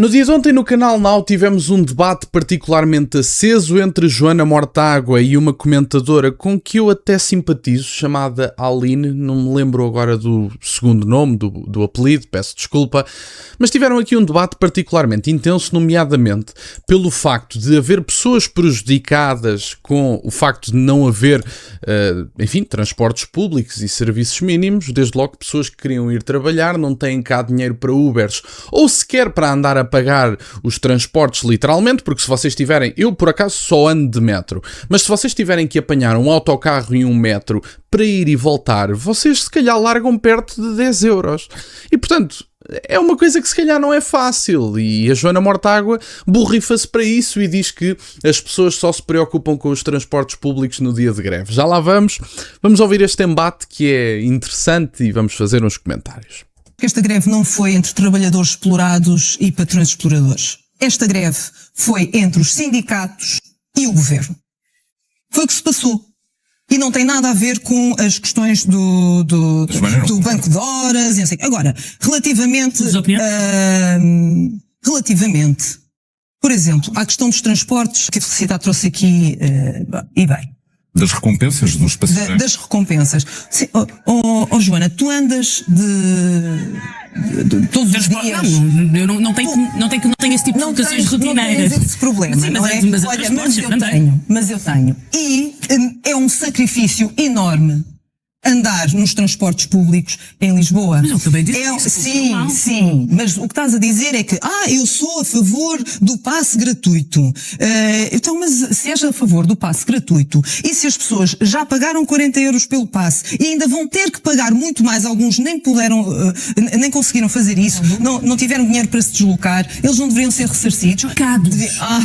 No dia de ontem no canal Now tivemos um debate particularmente aceso entre Joana Mortágua e uma comentadora com que eu até simpatizo, chamada Aline, não me lembro agora do segundo nome, do apelido, peço desculpa, mas tiveram aqui um debate particularmente intenso, nomeadamente pelo facto de haver pessoas prejudicadas com o facto de não haver, transportes públicos e serviços mínimos, desde logo pessoas que queriam ir trabalhar, não têm cá dinheiro para Ubers ou sequer para andar a pagar os transportes literalmente, porque se vocês tiverem, eu por acaso só ando de metro, mas se vocês tiverem que apanhar um autocarro e um metro para ir e voltar, vocês se calhar largam perto de 10 euros. E portanto, é uma coisa que se calhar não é fácil, e a Joana Mortágua borrifa-se para isso e diz que as pessoas só se preocupam com os transportes públicos no dia de greve. Já lá vamos ouvir este embate que é interessante e vamos fazer uns comentários. Esta greve não foi entre trabalhadores explorados e patrões exploradores. Esta greve foi entre os sindicatos e o governo. Foi o que se passou. E não tem nada a ver com as questões do banco de horas e assim. Agora, relativamente, por exemplo, à questão dos transportes, que a Felicidade trouxe aqui, e bem. Das recompensas dos passageiros. Das recompensas. Sim, Joana, tu andas de todos os dias. Não, eu não tenho esse tipo de locações rotineiras. Não tens esse problema, sim, não é? Mas olha, mas eu tenho. E é um sacrifício enorme andar nos transportes públicos em Lisboa. Mas eu também disse sim, mas o que estás a dizer é que eu sou a favor do passe gratuito. Então, mas se és a favor do passe gratuito e se as pessoas já pagaram 40 euros pelo passe e ainda vão ter que pagar muito mais, alguns nem puderam, nem conseguiram fazer isso, não tiveram dinheiro para se deslocar, eles não deveriam ser ressarcidos.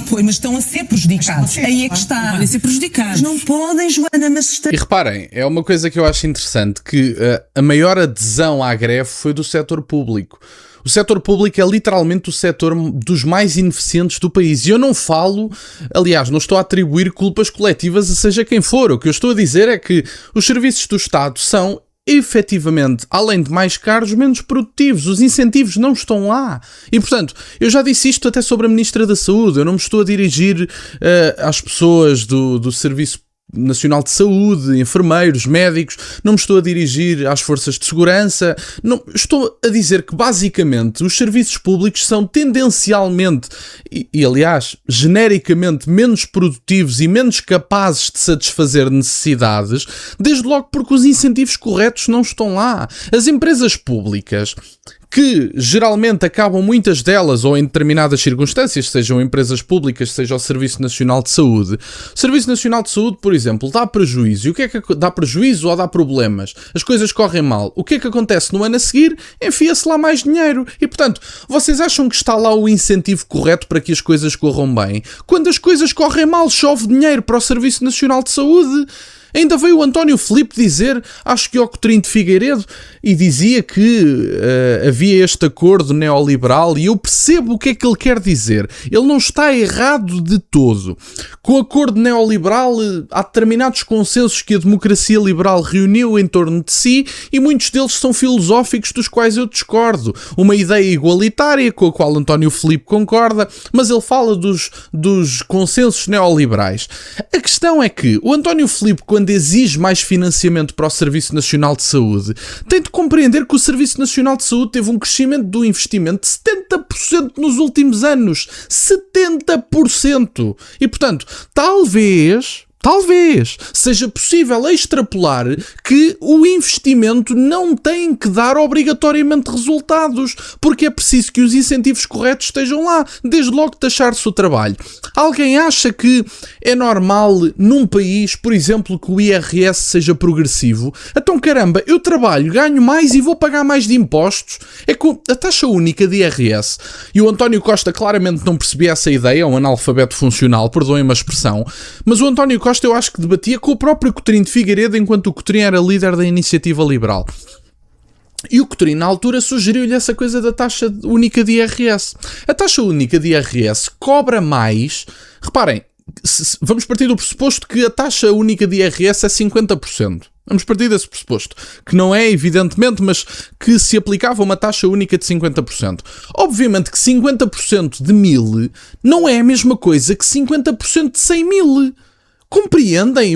Pois, mas estão a ser prejudicados. Aí é que está. Podem ser prejudicados. Mas não podem, Joana, mas... E reparem, é uma coisa que eu acho interessante, que a maior adesão à greve foi do setor público. O setor público é literalmente o setor dos mais ineficientes do país. E eu não falo, aliás, não estou a atribuir culpas coletivas a seja quem for. O que eu estou a dizer é que os serviços do Estado são, efetivamente, além de mais caros, menos produtivos. Os incentivos não estão lá. E, portanto, eu já disse isto até sobre a Ministra da Saúde. Eu não me estou a dirigir às pessoas do Serviço Nacional de Saúde, enfermeiros, médicos, não me estou a dirigir às forças de segurança, não, estou a dizer que basicamente os serviços públicos são tendencialmente e aliás, genericamente menos produtivos e menos capazes de satisfazer necessidades, desde logo porque os incentivos corretos não estão lá. As empresas públicas, que geralmente acabam muitas delas, ou em determinadas circunstâncias, sejam empresas públicas, seja o Serviço Nacional de Saúde. O Serviço Nacional de Saúde, por exemplo, dá prejuízo. E o que é que dá prejuízo ou dá problemas? As coisas correm mal. O que é que acontece no ano a seguir? Enfia-se lá mais dinheiro. E, portanto, vocês acham que está lá o incentivo correto para que as coisas corram bem? Quando as coisas correm mal, chove dinheiro para o Serviço Nacional de Saúde. Ainda veio o António Filipe dizer, acho que ao Coutinho de Figueiredo, e dizia que havia este acordo neoliberal, e eu percebo o que é que ele quer dizer. Ele não está errado de todo. Com o acordo neoliberal, há determinados consensos que a democracia liberal reuniu em torno de si, e muitos deles são filosóficos dos quais eu discordo. Uma ideia igualitária, com a qual António Filipe concorda, mas ele fala dos consensos neoliberais. A questão é que o António Filipe, quando exige mais financiamento para o Serviço Nacional de Saúde, tem de compreender que o Serviço Nacional de Saúde teve um crescimento do investimento de 70% nos últimos anos. 70%! E, portanto, talvez seja possível extrapolar que o investimento não tem que dar obrigatoriamente resultados, porque é preciso que os incentivos corretos estejam lá, desde logo taxar-se o trabalho. Alguém acha que é normal num país, por exemplo, que o IRS seja progressivo? Então, caramba, eu trabalho, ganho mais e vou pagar mais de impostos. É com a taxa única de IRS. E o António Costa claramente não percebia essa ideia, é um analfabeto funcional, perdoem-me a expressão, mas o António Costa eu acho que debatia com o próprio Coutinho de Figueiredo enquanto o Coutinho era líder da Iniciativa Liberal. E o Coutinho, na altura, sugeriu-lhe essa coisa da taxa única de IRS. A taxa única de IRS cobra mais... Reparem, vamos partir do pressuposto que a taxa única de IRS é 50%. Vamos partir desse pressuposto, que não é, evidentemente, mas que se aplicava uma taxa única de 50%. Obviamente que 50% de 1000 não é a mesma coisa que 50% de 100.000. Compreendem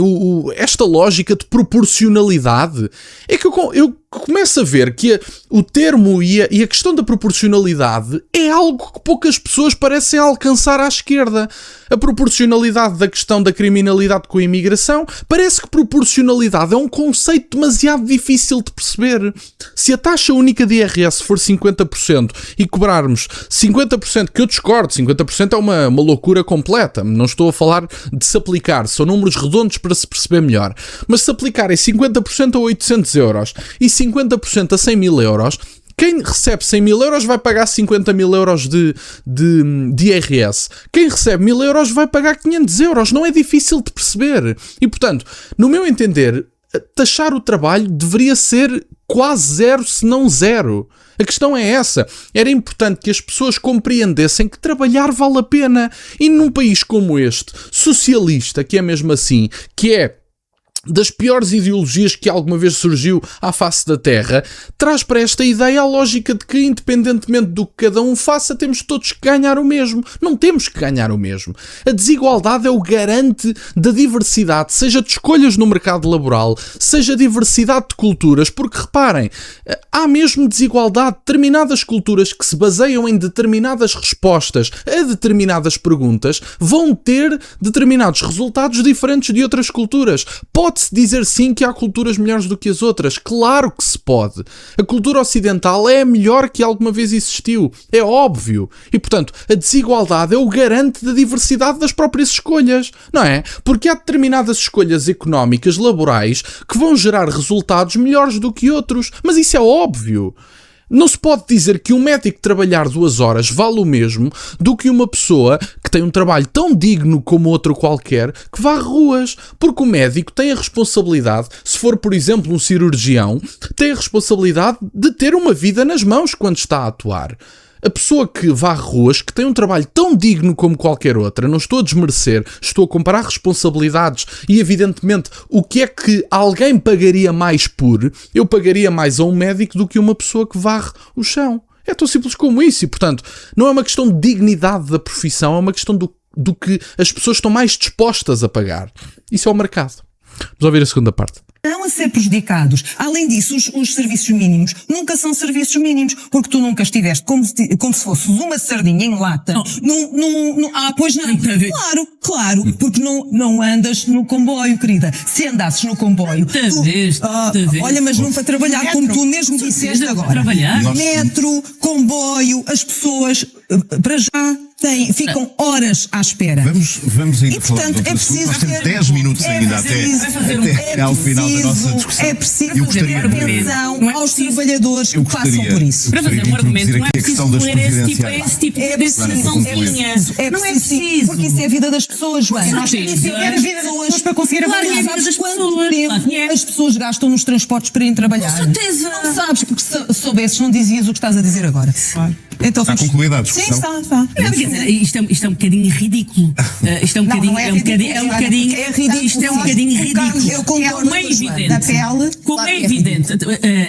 esta lógica de proporcionalidade? É que eu começo a ver que o termo e a questão da proporcionalidade é algo que poucas pessoas parecem alcançar à esquerda. A proporcionalidade da questão da criminalidade com a imigração, parece que proporcionalidade é um conceito demasiado difícil de perceber. Se a taxa única de IRS for 50% e cobrarmos 50%, que eu discordo, 50% é uma loucura completa, não estou a falar de se aplicar, são números redondos para se perceber melhor, mas se aplicarem 50% a 800 euros e 50% a 100.000 euros, quem recebe 100.000 euros vai pagar 50.000 euros de IRS. Quem recebe 1.000 euros vai pagar 500 euros. Não é difícil de perceber. E, portanto, no meu entender, taxar o trabalho deveria ser quase zero, se não zero. A questão é essa. Era importante que as pessoas compreendessem que trabalhar vale a pena. E num país como este, socialista, que é mesmo assim, que é das piores ideologias que alguma vez surgiu à face da Terra, traz para esta ideia a lógica de que, independentemente do que cada um faça, temos todos que ganhar o mesmo. Não temos que ganhar o mesmo. A desigualdade é o garante da diversidade, seja de escolhas no mercado laboral, seja diversidade de culturas, porque reparem, há mesmo desigualdade. Determinadas culturas que se baseiam em determinadas respostas a determinadas perguntas vão ter determinados resultados diferentes de outras culturas. Pode-se dizer sim que há culturas melhores do que as outras? Claro que se pode. A cultura ocidental é a melhor que alguma vez existiu. É óbvio. E, portanto, a desigualdade é o garante da diversidade das próprias escolhas. Não é? Porque há determinadas escolhas económicas, laborais, que vão gerar resultados melhores do que outros. Mas isso é óbvio. Não se pode dizer que um médico trabalhar 2 horas vale o mesmo do que uma pessoa que tem um trabalho tão digno como outro qualquer que varre ruas. Porque o médico tem a responsabilidade, se for, por exemplo, um cirurgião, tem a responsabilidade de ter uma vida nas mãos quando está a atuar. A pessoa que varre ruas, que tem um trabalho tão digno como qualquer outra, não estou a desmerecer, estou a comparar responsabilidades e, evidentemente, o que é que alguém pagaria mais por, eu pagaria mais a um médico do que uma pessoa que varre o chão. É tão simples como isso e, portanto, não é uma questão de dignidade da profissão, é uma questão do que as pessoas estão mais dispostas a pagar. Isso é o mercado. Vamos ouvir a segunda parte. Não a ser prejudicados. Além disso, os serviços mínimos nunca são serviços mínimos, porque tu nunca estiveste como se fosses uma sardinha em lata. Pois não. Claro, porque não andas no comboio, querida. Se andasses no comboio, olha, mas não para trabalhar, metro, como tu mesmo disseste agora. Trabalhar? Metro, comboio, as pessoas, para já, ficam horas à espera. Vamos ainda e, portanto, falar. É preciso nós temos 10 minutos ainda até ao final da nossa discussão. É preciso ter atenção aos trabalhadores que passam por isso. Para fazer um argumento, não é preciso ler esse tipo de decisãozinha. Não é preciso. Porque isso é a vida das pessoas, Joana. Isso é a vida das pessoas para conseguir avançar. Sabes quanto tempo as pessoas gastam nos transportes para irem trabalhar? Com certeza. Não sabes, porque se soubesses não dizias o que estás a dizer agora. Claro. Então, está concluída a discussão? Sim, está. Quer dizer, isto é um bocadinho ridículo. Isto é um bocadinho ridículo. Eu concordo. Como é evidente,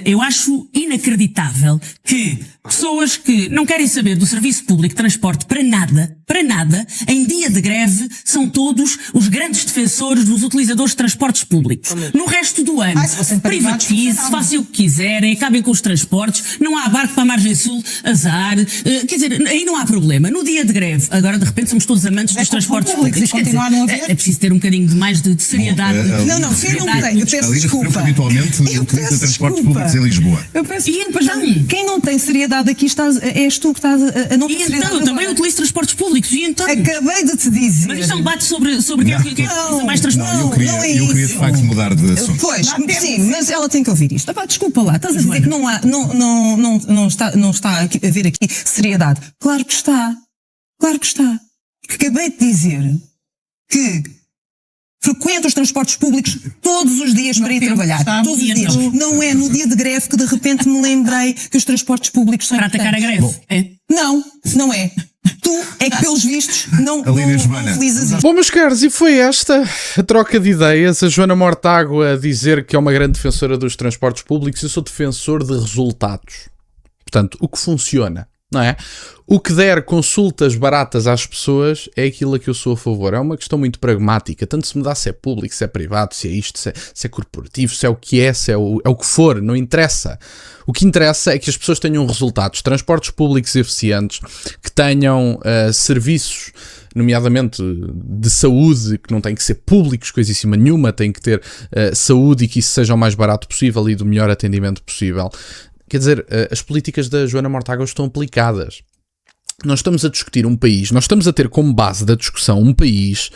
eu acho inacreditável que pessoas que não querem saber do serviço público de transporte para nada, em dia de greve, são todos os grandes defensores dos utilizadores de transportes públicos. No resto do ano, privatize, façam o que quiserem, acabem com os transportes, não há barco para a margem sul, azar, quer dizer, aí não há problema. No dia de greve, agora de repente somos todos amantes dos transportes públicos. É preciso ter um bocadinho mais de seriedade. Não, eu peço desculpa. Habitualmente utiliza transportes públicos em Lisboa. Eu peço desculpa, quem não tem seriedade aqui és tu que estás a não ter seriedade. Então, eu também utilizo transportes públicos. E então? Acabei de te dizer. Mas isto é um debate sobre quem utiliza mais transportes. Eu queria de facto mudar de assunto. Pois, sim, mas ela tem que ouvir isto. Desculpa lá, estás a dizer que não está a haver aqui seriedade. Claro que está. Acabei de dizer que frequenta os transportes públicos todos os dias para ir trabalhar. Todos os dias. Não é no dia de greve que de repente me lembrei que os transportes públicos são Para atacar a greve. Não é. Tu é que, pelos vistos, não utilizas isto. Bom, meus caros, e foi esta a troca de ideias. A Joana Mortágua a dizer que é uma grande defensora dos transportes públicos. Eu sou defensor de resultados. Portanto, o que funciona, não é? O que der consultas baratas às pessoas é aquilo a que eu sou a favor. É uma questão muito pragmática. Tanto se me dá se é público, se é privado, se é isto, se é corporativo, se é o que é, se é o que for. Não interessa. O que interessa é que as pessoas tenham resultados. Transportes públicos eficientes, que tenham serviços, nomeadamente de saúde, que não têm que ser públicos, coisíssima nenhuma, têm que ter saúde e que isso seja o mais barato possível e do melhor atendimento possível. Quer dizer, as políticas da Joana Mortágua estão aplicadas. Nós estamos a discutir um país, nós estamos a ter como base da discussão um país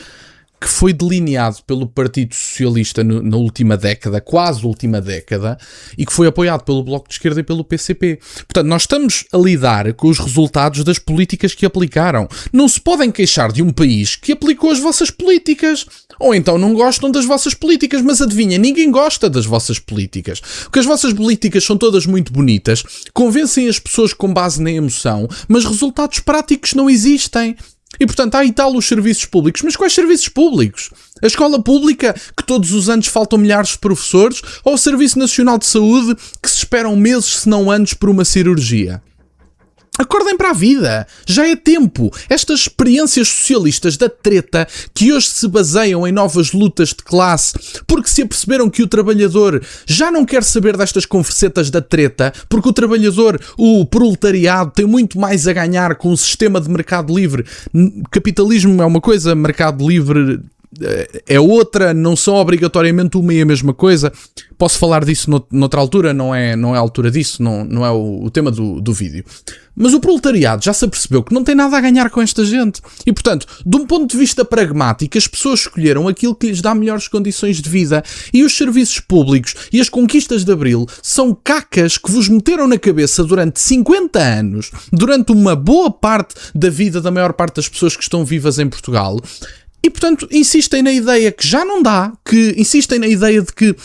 que foi delineado pelo Partido Socialista na última década, quase última década, e que foi apoiado pelo Bloco de Esquerda e pelo PCP. Portanto, nós estamos a lidar com os resultados das políticas que aplicaram. Não se podem queixar de um país que aplicou as vossas políticas. Ou então não gostam das vossas políticas, mas adivinha, ninguém gosta das vossas políticas. Porque as vossas políticas são todas muito bonitas, convencem as pessoas com base na emoção, mas resultados práticos não existem. E portanto, há e tal os serviços públicos. Mas quais serviços públicos? A escola pública, que todos os anos faltam milhares de professores? Ou o Serviço Nacional de Saúde, que se esperam meses, se não anos, por uma cirurgia? Acordem para a vida, já é tempo. Estas experiências socialistas da treta, que hoje se baseiam em novas lutas de classe, porque se aperceberam que o trabalhador já não quer saber destas conversetas da treta, porque o trabalhador, o proletariado, tem muito mais a ganhar com o sistema de mercado livre. Capitalismo é uma coisa, mercado livre é outra, não são obrigatoriamente uma e a mesma coisa. Posso falar disso noutra altura, não é a altura disso, não é o tema do vídeo. Mas o proletariado já se apercebeu que não tem nada a ganhar com esta gente. E, portanto, de um ponto de vista pragmático, as pessoas escolheram aquilo que lhes dá melhores condições de vida. E os serviços públicos e as conquistas de Abril são cacas que vos meteram na cabeça durante 50 anos, durante uma boa parte da vida da maior parte das pessoas que estão vivas em Portugal. E, portanto, insistem na ideia que já não dá, que insistem na ideia de que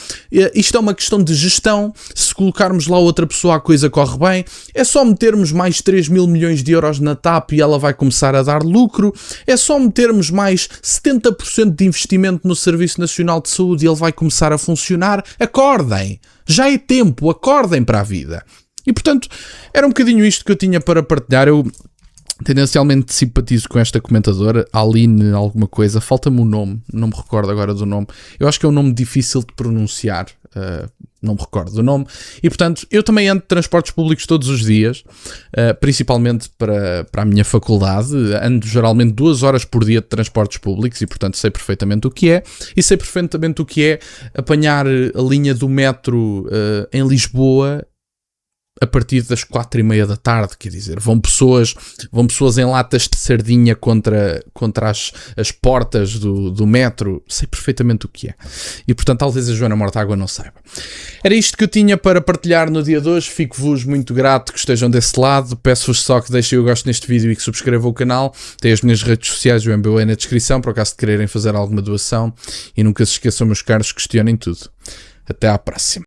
isto é uma questão de gestão, se colocarmos lá outra pessoa a coisa corre bem, é só metermos mais 3 mil milhões de euros na TAP e ela vai começar a dar lucro, é só metermos mais 70% de investimento no Serviço Nacional de Saúde e ele vai começar a funcionar. Acordem! Já é tempo, acordem para a vida. E, portanto, era um bocadinho isto que eu tinha para partilhar. Eu tendencialmente simpatizo com esta comentadora, Aline alguma coisa, falta-me o nome, não me recordo agora do nome, eu acho que é um nome difícil de pronunciar, não me recordo do nome, e portanto eu também ando de transportes públicos todos os dias, principalmente para a minha faculdade, ando geralmente 2 horas por dia de transportes públicos e portanto sei perfeitamente o que é, e sei perfeitamente o que é apanhar a linha do metro em Lisboa a partir das 4:30 da tarde, quer dizer, vão pessoas em latas de sardinha contra as portas do metro, sei perfeitamente o que é. E portanto talvez a Joana Mortágua não saiba. Era isto que eu tinha para partilhar no dia de hoje, fico-vos muito grato que estejam desse lado, peço-vos só que deixem o gosto neste vídeo e que subscrevam o canal, tem as minhas redes sociais, o MBA na descrição, por acaso de quererem fazer alguma doação, e nunca se esqueçam, meus caros, questionem tudo. Até à próxima.